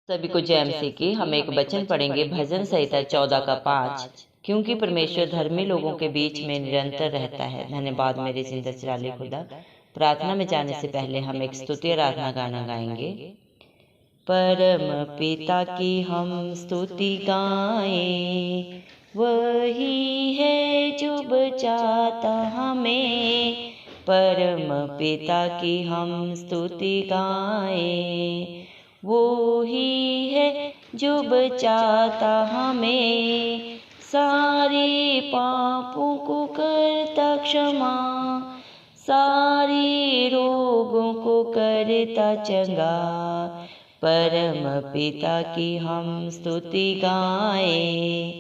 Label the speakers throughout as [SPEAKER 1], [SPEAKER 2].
[SPEAKER 1] सभी को जय मसीह की। हम एक वचन पढ़ेंगे भजन संहिता 14 का 5। क्योंकि परमेश्वर धर्मी लोगों के बीच में निरंतर रहता है। धन्यवाद मेरे जिंदा चिराले खुदा। प्रार्थना में जाने से पहले हम एक स्तुति आराधना गाना गाएंगे। परम पिता की हम स्तुति गाएं, वही है जो बचाता हमें। परम पिता की हम स्तुति गाएं, वो ही है जो बचाता हमें। सारे पापों को करता क्षमा, सारे रोगों को करता चंगा। परम पिता की हम स्तुति गाएं,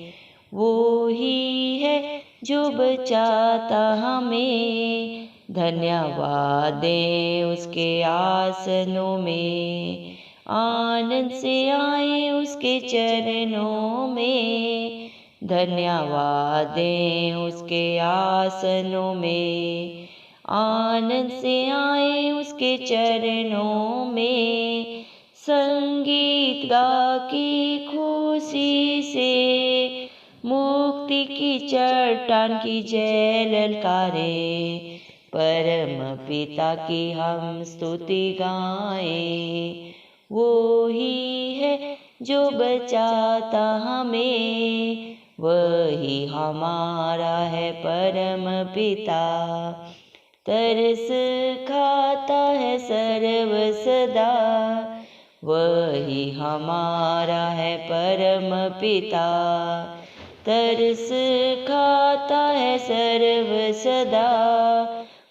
[SPEAKER 1] वो ही है जो बचाता हमें। धन्यवाद दें उसके आसनों में, आनंद से आए उसके चरणों में। धन्यवाद दें उसके आसनों में, आनंद से आए उसके चरणों में। संगीत गा के खुशी से मुक्ति की चट्टान की जय ललकारे। परम पिता की हम स्तुति गाएं, वो ही है जो बचाता हमें। वही हमारा है परम पिता, तरस खाता है सर्व सदा। वही हमारा है परम पिता, तरस खाता है सर्व सदा।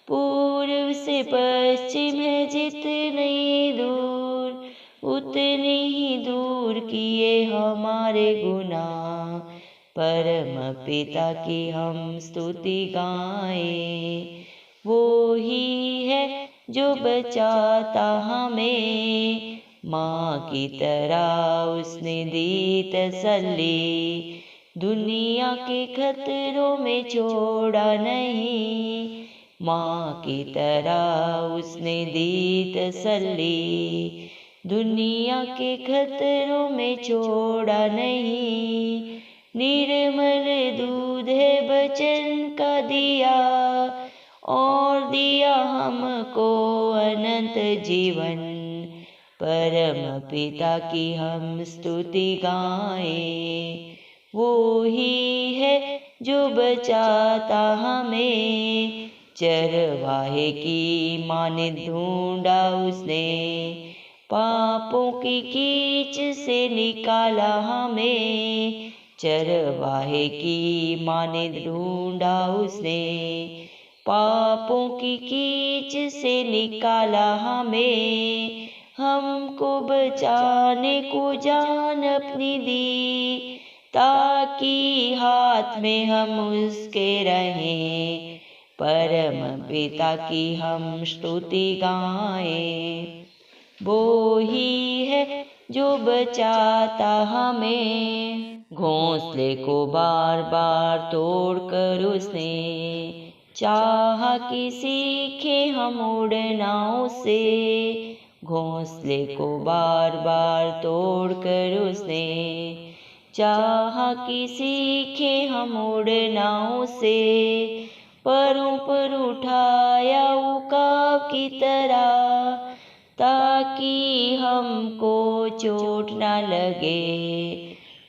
[SPEAKER 1] पूर्व से पश्चिम है जितनी दूर, उतनी ही दूर किए हमारे गुनाह। परम पिता की हम स्तुति गाएं, वो ही है जो बचाता हमें। माँ की तरह उसने दी तसल्ली, दुनिया के खतरों में छोड़ा नहीं। माँ की तरह उसने दी तसल्ली, दुनिया के खतरों में छोड़ा नहीं। निर्मल दूध है वचन का दिया, और दिया हमको अनंत जीवन। परम पिता की हम स्तुति गाएं, वो ही है जो बचाता हमें। चरवाहे की माने ढूंढा उसने, पापों की कीच से निकाला हमें। चरवाहे की माने ढूंढा उसने, पापों की कीच से निकाला हमें। हमको बचाने को जान अपनी दी, ताकि हाथ में हम उसके रहें। परम पिता की हम स्तुति गाएं, वो ही है जो बचाता हमें। घोंसले को बार बार तोड़कर उसने, चाहा कि सीखे हम उड़ना उससे। घोंसले को बार बार तोड़कर उसने, चाहा कि सीखे हम उड़ना उससे। परों पर उठाया उकाब की तरह, ताकि हमको चोट न लगे।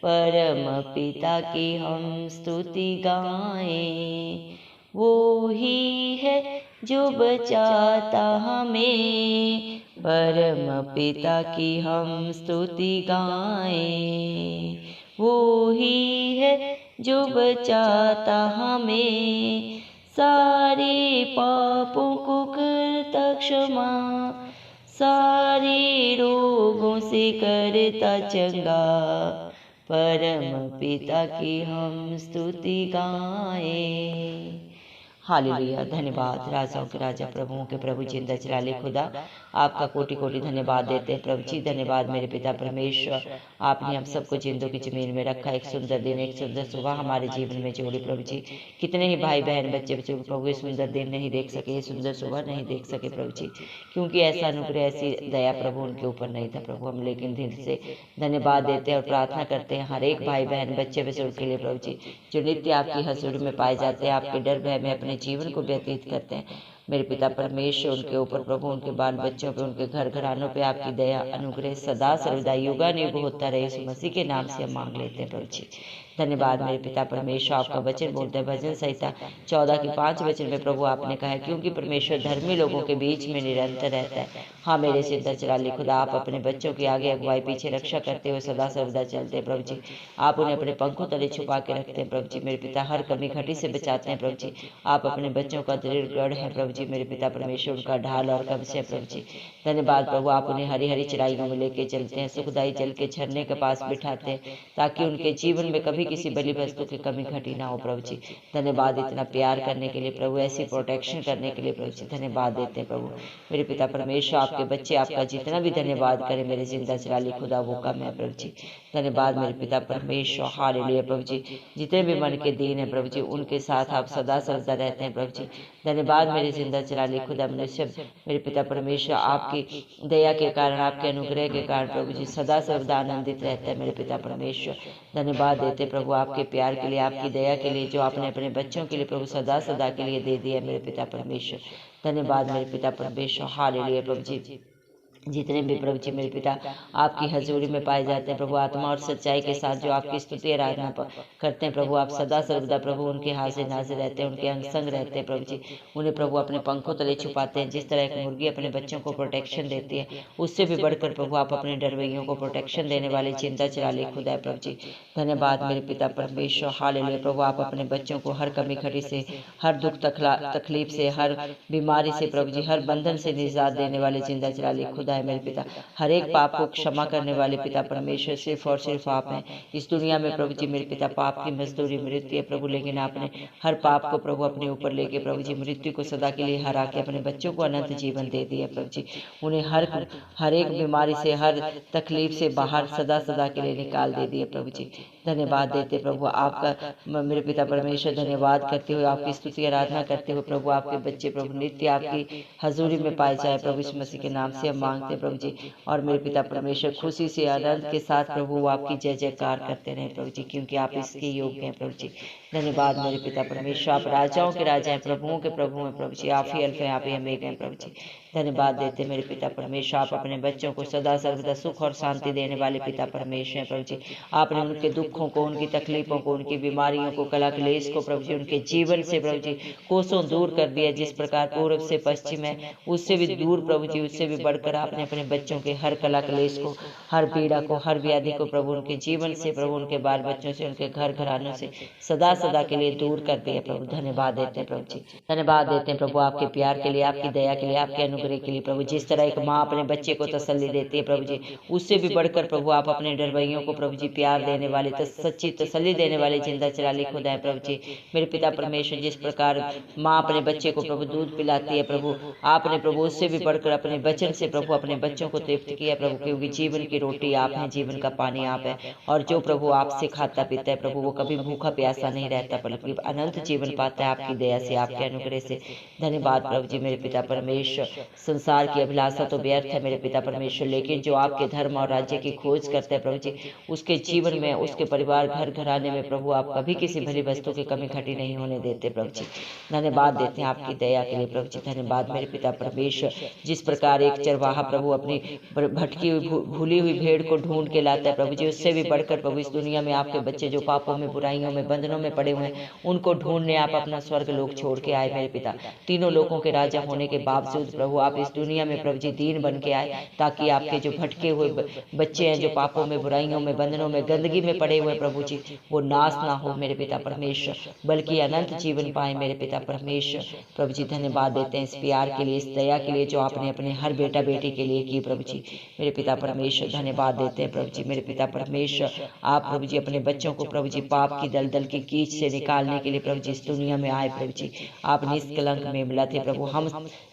[SPEAKER 1] परम पिता की हम स्तुति गाएं, वो ही है जो बचाता हमें। परम पिता की हम स्तुति गाएं, वो ही है जो बचाता हमें। सारे पापों को करता क्षमा, सारे रोगों से करता चंगा। परम पिता की हम स्तुति गाएं। हालेलुया। धन्यवाद राजाओं के राजा प्रभुओं के प्रभु जिंदा जलाली खुदा, आपका कोटि कोटि धन्यवाद देते हैं प्रभु जी। धन्यवाद मेरे पिता परमेश्वर, आपने हम सबको जिंदों की जमीन में रखा। एक सुंदर दिन, एक सुंदर सुबह हमारे जीवन में जोड़ी प्रभु जी। कितने ही भाई बहन बच्चे बच्चे प्रभु ये सुंदर दिन नहीं देख सके, ये सुंदर सुबह नहीं देख सके प्रभु जी, क्योंकि ऐसा अनुग्रह ऐसी दया प्रभु उनके ऊपर नहीं था प्रभु। हम लेकिन दिल से धन्यवाद देते हैं और प्रार्थना करते हैं हर एक भाई बहन बच्चे बच्चों के लिए प्रभु जी, जो नित्य आपकी हजूरी में पाए जाते हैं, आपके डर भय में अपने जीवन को व्यतीत करते हैं। मेरे पिता परमेश्वर, उनके ऊपर प्रभु, उनके बाल बच्चों पे, उनके घर घरानों पे आपकी दया अनुग्रह सदा सर्वदा युगानुयुग होता रहे। यीशु मसीह के नाम से हम मांग लेते हैं प्रभु जी। धन्यवाद मेरे पिता परमेश्वर, आपका वचन बोलते हैं भजन संहिता 14 की 5 वचन में प्रभु आपने कहा है, क्योंकि परमेश्वर धर्मी लोगों के बीच में निरंतर रहता है। हाँ मेरे सिद्ध चराली खुदा, आप अपने बच्चों की आगे अगुवाई पीछे रक्षा करते हुए सदा सर्वदा चलते हैं प्रभु जी। आप उन्हें अपने पंखों तले छुपा के रखते हैं प्रभु जी। मेरे पिता हर कमी घटी से बचाते हैं प्रभु जी। आप अपने बच्चों का दृढ़ गढ़ है प्रभु जी। मेरे पिता परमेश्वर, उनका ढाल और कवच है प्रभु जी। धन्यवाद प्रभु, आप उन्हें हरी हरी चराइयों में लेके चलते हैं, सुखदायी जल के झरने के पास बिठाते हैं, ताकि उनके जीवन में कभी किसी बलि वस्तु की कमी घटी ना हो प्रभु जी। धन्यवाद इतना प्यार करने के लिए प्रभु, ऐसी प्रोटेक्शन करने के लिए प्रभु जी। धन्यवाद देते हैं प्रभु। मेरे पिता परमेश्वर, आपके बच्चे आपका जितना भी धन्यवाद करें मेरे जिंदा चराली खुदा वो कम है प्रभु जी। धन्यवाद मेरे पिता परमेश्वर, हालेलुया प्रभु जी। जितने भी मन के दीन है प्रभु जी, उनके साथ आप सदा सर्वदा रहते हैं प्रभु जी। धन्यवाद मेरे जिंदा चराली खुदा। मनुष्य मेरे पिता परमेश्वर, आपकी दया के कारण, आपके अनुग्रह के कारण प्रभु जी सदा सर्वदा आनंदित रहता है मेरे पिता परमेश्वर। धन्यवाद देते प्रभु आपके प्यार के लिए, आपकी दया के लिए, जो आपने अपने बच्चों के लिए प्रभु सदा सदा के लिए दे दिया मेरे पिता परमेश्वर। धन्यवाद मेरे पिता परमेश्वर, हालेलुया प्रभु जी। जितने भी प्रभु जी मेरे पिता आपकी हजूरी में पाए जाते हैं प्रभु, आत्मा और सच्चाई के साथ जो आपकी स्तुति आराधना करते हैं प्रभु, आप सदा सर्वदा प्रभु उनके हाजिर नाजिर रहते हैं, उनके अंग संग रहते हैं प्रभु जी। उन्हें प्रभु अपने पंखों तले छुपाते हैं। जिस तरह एक मुर्गी अपने बच्चों को प्रोटेक्शन देती है, उससे भी बढ़कर प्रभु आप अपने डरवैयों को प्रोटेक्शन देने वाले जिंदा चराली खुदा है प्रभु जी। धन्यवाद मेरे पिता परमेश्वर, हालेलुया प्रभु। आप अपने बच्चों को हर कमी खड़ी से, हर दुख तकलीफ से, हर बीमारी से प्रभु जी, हर बंधन से निजात देने वाले जिंदा चराली खुदा है मेरे पिता। हर एक पाप को क्षमा करने वाले पिता परमेश्वर सिर्फ और सिर्फ आप हैं इस दुनिया में प्रभु जी। मेरे पिता पाप की मजदूरी मृत्यु है प्रभु, लेकिन आपने हर पाप को प्रभु अपने ऊपर लेके प्रभु जी मृत्यु को सदा के लिए हरा के अपने बच्चों को अनंत जीवन दे दिया प्रभु जी। उन्हें हर एक बीमारी से, हर तकलीफ से बाहर सदा सदा के लिए निकाल दे दिए प्रभु जी। धन्यवाद देते प्रभु आपका मेरे पिता परमेश्वर। धन्यवाद करते हुए, आपकी स्तुति आराधना करते हुए प्रभु, आपके बच्चे प्रभु नित्य आपकी हजूरी में पाए जाए प्रभु। यीशु मसीह के नाम से हम मांगते प्रभु जी। और मेरे पिता परमेश्वर खुशी से आनंद के साथ प्रभु वो आपकी जय जयकार करते रहे प्रभु जी, क्योंकि आप इसके योग्य हैं प्रभु जी। धन्यवाद मेरे पिता परमेश्वर। आप राजाओं के राजा हैं, प्रभुओं के प्रभु हैं प्रभु जी। आप ही अल्फा हैं, आप ही ओमेगा हैं प्रभु जी। धन्यवाद देते मेरे पिता परमेश्वर। आप अपने बच्चों को सदा सर्वदा सुख और शांति देने वाले पिता परमेश्वर हैं प्रभु जी। आपने उनके दुखों को, उनकी तकलीफों को, उनकी बीमारियों को, कला क्लेश को प्रभु जी उनके जीवन से प्रभु जी कोसों दूर कर दिया। जिस प्रकार पूर्व से पश्चिम है, उससे भी दूर प्रभु जी, उससे भी बढ़कर आपने अपने बच्चों के हर कला क्लेश को, हर पीड़ा को, हर व्याधि को प्रभु उनके जीवन से प्रभु, उनके बाल बच्चों से, उनके घर घरानों से सदा सदा के लिए दूर कर दिया प्रभु। धन्यवाद देते हैं प्रभु जी। धन्यवाद देते हैं प्रभु आपके प्यार के लिए, आपकी दया के लिए, आपके अनुग्रह के लिए प्रभु। जिस तरह एक माँ अपने बच्चे को तसल्ली देती है प्रभु जी, उससे भी बढ़कर प्रभु आप अपने डरवैयों को प्रभु जी प्यार देने वाले, सच्ची तसल्ली देने वाले जिंदा चराली खुदा है प्रभु जी। मेरे पिता परमेश्वर, जिस प्रकार माँ अपने बच्चे को प्रभु दूध पिलाती है प्रभु, आपने प्रभु उससे भी बढ़कर अपने वचन से प्रभु अपने बच्चों को तृप्त किया प्रभु, क्योंकि जीवन की रोटी आप हैं, जीवन का पानी आप है। और जो प्रभु आपसे खाता पीता है प्रभु, वो कभी भूखा प्यासा नहीं रहता, बल्कि अनंत जीवन पाता है आपकी दया से, आपके अनुग्रह से। धन्यवाद प्रभु जी मेरे पिता परमेश्वर। संसार की अभिलाषा तो व्यर्थ है मेरे पिता परमेश्वर, लेकिन जो आपके धर्म और राज्य की खोज करते हैं प्रभु जी, उसके जीवन में, उसके परिवार घर घराने में प्रभु आप कभी किसी भली वस्तु की कमी घटी नहीं होने देते प्रभु जी। धन्यवाद देते हैं आपकी दया के लिए प्रभु जी। धन्यवाद मेरे पिता परमेश्वर। जिस प्रकार एक चरवाहा प्रभु अपनी भटकी हुई भूली हुई भेड़ को ढूंढ के लाता है प्रभु जी, उससे भी बढ़कर प्रभु इस दुनिया में आपके बच्चे जो पापों में, बुराइयों में, बंधनों में पड़े हुए हैं, उनको ढूंढने आप अपना स्वर्ग लोक छोड़ के आए मेरे पिता। तीनों लोगों के राजा होने के बावजूद प्रभु आप इस दुनिया में प्रभु जी दीन बन के आए, ताकि आपके जो भटके हुए बच्चे हैं, जो पापों में, बुराइयों में, बंधनों में, गंदगी में पड़े हुए प्रभु जी, वो नाश ना हो मेरे पिता परमेश्वर, बल्कि अनंत जीवन पाए मेरे पिता परमेश्वर। प्रभु जी धन्यवाद देते हैं इस प्यार के लिए, इस दया के लिए जो आपने अपने हर बेटा बेटी के लिए की प्रभु जी मेरे पिता परमेश्वर। धन्यवाद देते हैं प्रभु जी मेरे पिता परमेश्वर। आप प्रभु जी अपने बच्चों को प्रभु जी पाप की दलदल की कीच से निकालने के लिए प्रभु जी इस दुनिया में आए प्रभु जी। आप निष्कलंक में मिला थे प्रभु, हम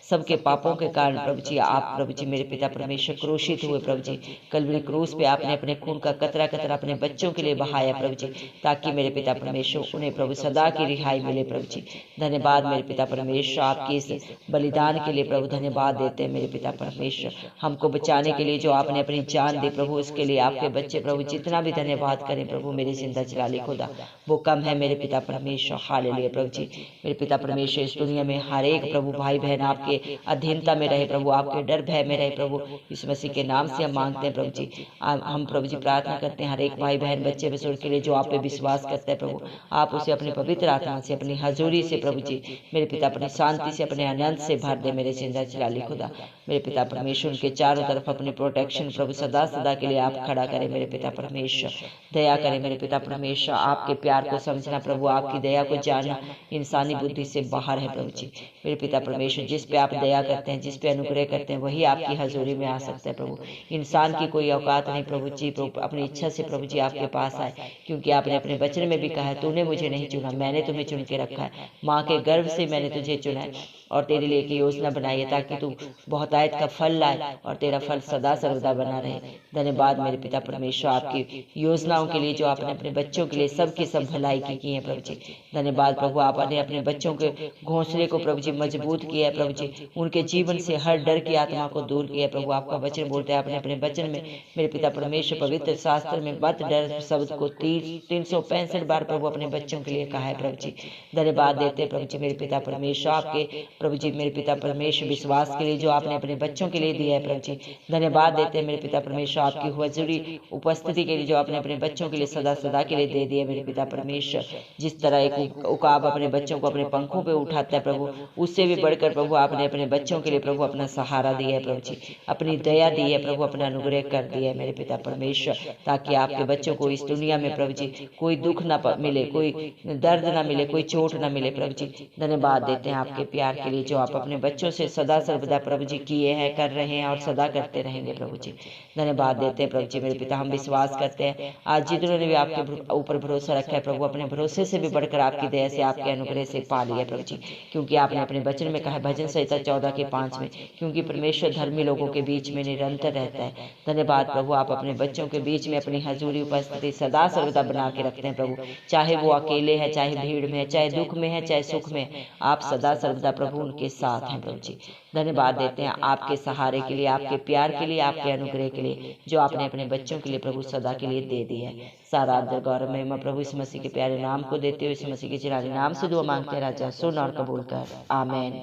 [SPEAKER 1] सबके पापों के कारण प्रभु जी आप प्रभु जी मेरे पिता परमेश्वर क्रूसित हुए प्रभु जी। कल्वरी क्रूस पे आपने अपने खून का कतरा कतरा अपने बच्चों के लिए बहाया प्रभु जी, ताकि मेरे पिता परमेश्वर उन्हें प्रभु सदा की रिहाई मिले प्रभु जी। धन्यवाद मेरे पिता परमेश्वर, आपके इस बलिदान के लिए प्रभु धन्यवाद देते हैं मेरे पिता परमेश्वर। हमको बचाने के लिए जो आपने अपनी जान दी प्रभु, उसके लिए आपके बच्चे प्रभु जितना भी धन्यवाद करें प्रभु मेरे जिंदा जलाली खुदा वो कम है मेरे पिता परमेश्वर। हालेलुया प्रभु जी मेरे पिता परमेश्वर। इस दुनिया में हर एक प्रभु भाई बहन आपके अधीनता में रहे प्रभु, आपके डर भय में रहे प्रभु, इस मसीह के नाम से हम मांगते हैं प्रभु जी। हम प्रभु जी प्रार्थना करते हैं हर एक भाई बहन बच्चे बुजुर्ग के लिए जो आप पे विश्वास करते हैं प्रभु, आप उसे अपने पवित्र आत्मा से, अपनी हजूरी से प्रभु जी मेरे पिता अपनी शांति से, अपने आनंद से भर दे मेरे जिंदा जलाली खुदा मेरे पिता परमेश्वर। उनके चारों तरफ अपनी प्रोटेक्शन प्रभु सदा सदा के लिए आप खड़ा करें मेरे पिता परमेश्वर। दया करें मेरे पिता परमेश्वर, आपके प्यार को समझना प्रभु, आपकी दया को जानना इंसानी बुद्धि से बाहर है प्रभु जी मेरे पिता परमेश्वर। जिस पे आप दया करते हैं, जिस पे अनुग्रह करते हैं, वही आपकी हजूरी में आ सकता है प्रभु। इंसान की कोई औकात नहीं प्रभु जी, प्रभु अपनी इच्छा से प्रभु जी आपके पास आए, क्योंकि आपने अपने वचन में भी कहा है तूने मुझे नहीं चुना, मैंने तुम्हें चुन के रखा है, माँ के गर्भ से मैंने तुझे चुना है और तेरे लिए एक योजना बनाई है ताकि तू बहुतायत का फल लाए और तेरा फल सदा सर्वदा बना रहे। धन्यवाद मेरे पिता परमेश्वर, आपकी योजनाओं के लिए जो आपने अपने बच्चों के लिए सबकी सब भलाई की है प्रभु जी। धन्यवाद प्रभु, आपने अपने बच्चों के घोंसले को प्रभु जी मजबूत किया है प्रभु जी, उनके जीवन से हर डर की आत्मा को दूर किया प्रभु। आपका वचन बोलते हैं, आपने अपने वचन में मेरे पिता परमेश्वर पवित्र शास्त्र में मत डर शब्द को 365 बार प्रभु अपने बच्चों के लिए कहा है प्रभु जी। धन्यवाद देते हैं प्रभु जी मेरे पिता परमेश्वर, आपके प्रभु जी मेरे पिता परमेश्वर विश्वास के लिए जो आपने अपने बच्चों के लिए दिया है प्रभु जी। धन्यवाद देते हैं मेरे पिता परमेश्वर, आपकी हुजूरी उपस्थिति के लिए जो आपने अपने बच्चों के लिए सदा सदा के लिए दे दिया मेरे पिता परमेश्वर। जिस तरह एक उकाब अपने बच्चों को अपने पंखों पे उठाता है प्रभु, उससे भी बढ़कर प्रभु आपने अपने बच्चों के लिए प्रभु अपना सहारा दिया है प्रभु जी, अपनी दया दी है प्रभु, अपना अनुग्रह कर दिया है मेरे पिता परमेश्वर, ताकि आपके बच्चों को इस दुनिया में प्रभु जी कोई दुख ना मिले, कोई दर्द ना मिले, कोई चोट ना मिले प्रभु जी। धन्यवाद देते हैं आपके प्यार के लिए जो आप अपने बच्चों से सदा सर्वदा प्रभु जी किए हैं, कर रहे हैं और सदा करते रहेंगे प्रभु जी। धन्यवाद देते हैं प्रभु जी मेरे पिता। हम विश्वास करते हैं आज जिन्होंने भी आपके ऊपर भरोसा रखा है प्रभु, अपने भरोसे से भी बढ़कर आपकी दया से, आपके अनुग्रह से पा लिया प्रभु जी, क्योंकि आपने अपने वचन में कहा है भजन संहिता 14:5 में, क्योंकि परमेश्वर धर्मी लोगों के बीच में निरंतर रहता है। धन्यवाद प्रभु, आप अपने बच्चों के बीच में अपनी हजूरी उपस्थिति सदा सर्वदा बना के रखते हैं प्रभु, चाहे वो अकेले है, चाहे भीड़ में है, चाहे दुख में है, चाहे सुख में, आप सदा सर्वदा प्रभु उनके साथ हैं प्रभु जी। धन्यवाद देते हैं आपके सहारे के लिए, आपके प्यार के लिए, आपके अनुग्रह के लिए जो आपने अपने बच्चों के लिए प्रभु सदा के लिए दे दिया है। सारा आदर गौरव महिमा प्रभु इस मसीह के प्यारे नाम को देते हुए, इस मसीह के चिराने नाम से दुआ मांगते हैं राजा, सुन और कबूल कर, आमीन।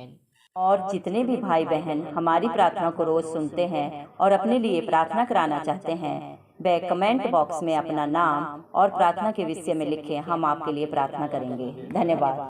[SPEAKER 2] और जितने भी भाई बहन हमारी प्रार्थना को रोज सुनते हैं और अपने लिए प्रार्थना कराना चाहते हैं, वे कमेंट बॉक्स में अपना नाम और प्रार्थना के विषय में लिखें, हम आपके लिए प्रार्थना करेंगे। धन्यवाद।